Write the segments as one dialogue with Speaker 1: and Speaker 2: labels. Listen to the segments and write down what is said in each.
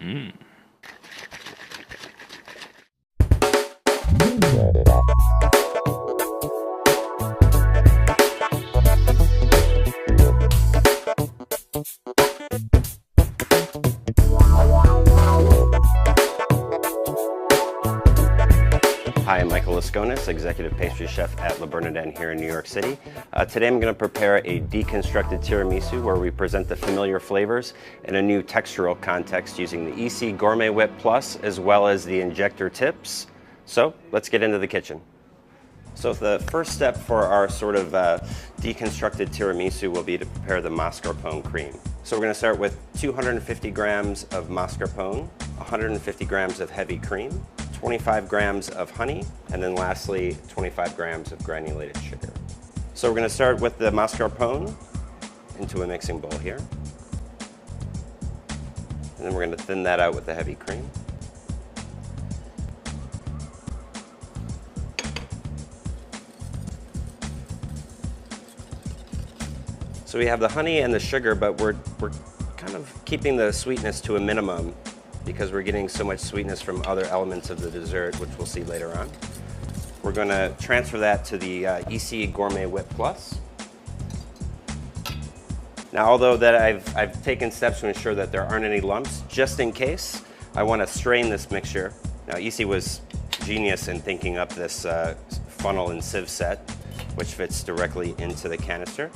Speaker 1: Mm.
Speaker 2: Hi, I'm Michael Lasconis, Executive Pastry Chef at Le Bernardin here in New York City. Today I'm going to prepare a deconstructed tiramisu where we present the familiar flavors in a new textural context using the EC Gourmet Whip Plus as well as the injector tips. So let's get into the kitchen. So the first step for our sort of deconstructed tiramisu will be to prepare the mascarpone cream. So we're going to start with 250 grams of mascarpone, 150 grams of heavy cream, 25 grams of honey, and then lastly 25 grams of granulated sugar. So we're going to start with the mascarpone into a mixing bowl here. And then we're going to thin that out with the heavy cream. So we have the honey and the sugar, but we're kind of keeping the sweetness to a minimum because we're getting so much sweetness from other elements of the dessert, which we'll see later on. We're going to transfer that to the EC Gourmet Whip Plus. Now, although that I've taken steps to ensure that there aren't any lumps, just in case, I want to strain this mixture. Now, EC was genius in thinking up this funnel and sieve set, which fits directly into the canister.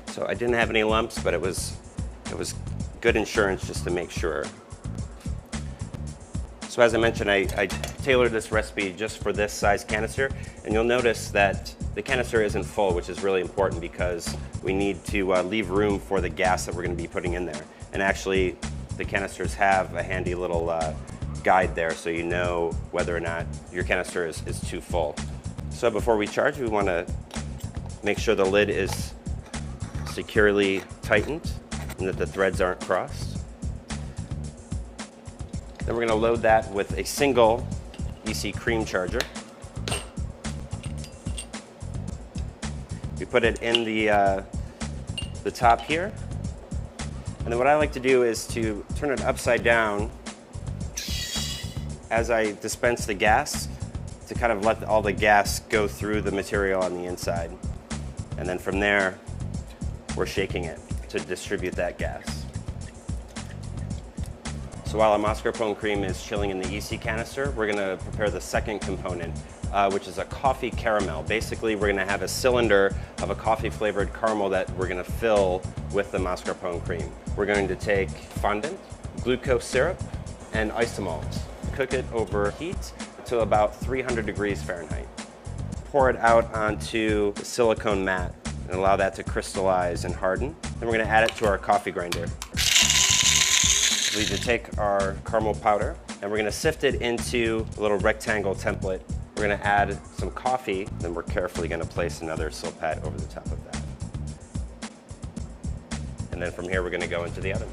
Speaker 2: So I didn't have any lumps, but it was good insurance just to make sure. So as I mentioned, I tailored this recipe just for this size canister, and you'll notice that the canister isn't full, which is really important because we need to leave room for the gas that we're going to be putting in there. And actually, the canisters have a handy little guide there so you know whether or not your canister is too full. So before we charge, we want to make sure the lid is securely tightened and that the threads aren't crossed. Then we're going to load that with a single EC cream charger. We put it in the top here. And then what I like to do is to turn it upside down as I dispense the gas to kind of let all the gas go through the material on the inside. And then from there, we're shaking it to distribute that gas. So while our mascarpone cream is chilling in the EC canister, we're going to prepare the second component, which is a coffee caramel. Basically, we're going to have a cylinder of a coffee flavored caramel that we're going to fill with the mascarpone cream. We're going to take fondant, glucose syrup, and isomalt. Cook it over heat to about 300 degrees Fahrenheit. Pour it out onto the silicone mat and allow that to crystallize and harden. Then we're going to add it to our coffee grinder. We need to take our caramel powder and we're going to sift it into a little rectangle template. We're going to add some coffee, then we're carefully going to place another silpat over the top of that. And then from here we're going to go into the oven.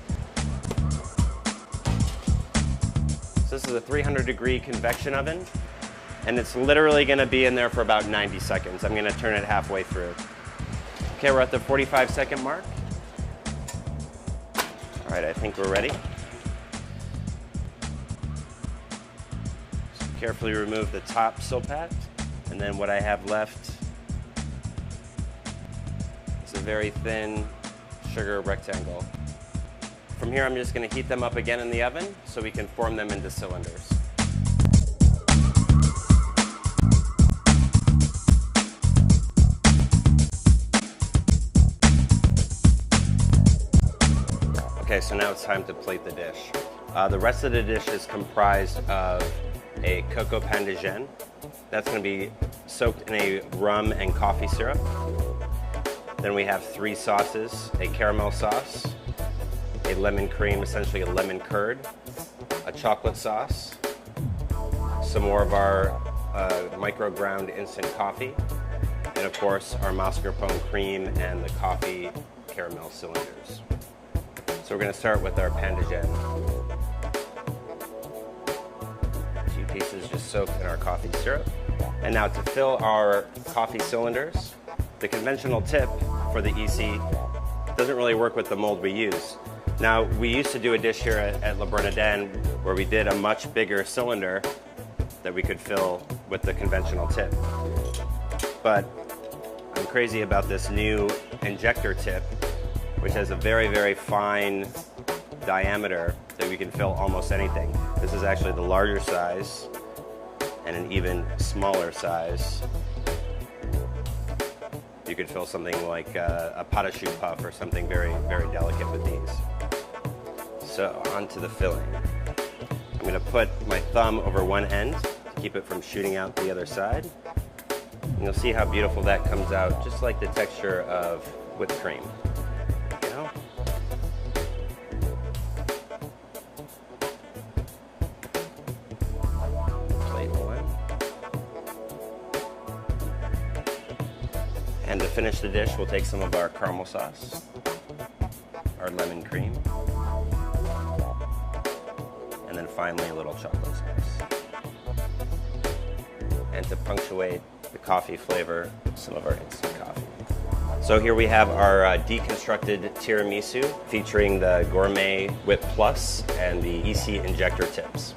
Speaker 2: So this is a 300-degree convection oven, and it's literally going to be in there for about 90 seconds. I'm going to turn it halfway through. Okay, we're at the 45-second mark. All right, I think we're ready. So carefully remove the top silpat, and then what I have left is a very thin sugar rectangle. From here, I'm just going to heat them up again in the oven so we can form them into cylinders. Okay, so now it's time to plate the dish. The rest of the dish is comprised of a cocoa pain de gêne. That's going to be soaked in a rum and coffee syrup. Then we have 3 sauces, a caramel sauce, a lemon cream, essentially a lemon curd, a chocolate sauce, some more of our micro-ground instant coffee, and of course our mascarpone cream and the coffee caramel cylinders. So we're going to start with our pain de gêne. So you pieces just soak in our coffee syrup. And now to fill our coffee cylinders, the conventional tip for the EC doesn't really work with the mold we use. Now, we used to do a dish here at Le Bernardin where we did a much bigger cylinder that we could fill with the conventional tip. But I'm crazy about this new injector tip, which has a very, very fine diameter that we can fill almost anything. This is actually the larger size and an even smaller size. You could fill something like a pot of choux puff or something very, very delicate with these. So onto the filling. I'm going to put my thumb over one end to keep it from shooting out the other side. And you'll see how beautiful that comes out, just like the texture of whipped cream. You know? Plate one. And to finish the dish, we'll take some of our caramel sauce, our lemon cream, and then finally a little chocolate sauce. And to punctuate the coffee flavor, some of our instant coffee. So here we have our deconstructed tiramisu featuring the Gourmet Whip Plus and the EC injector tips.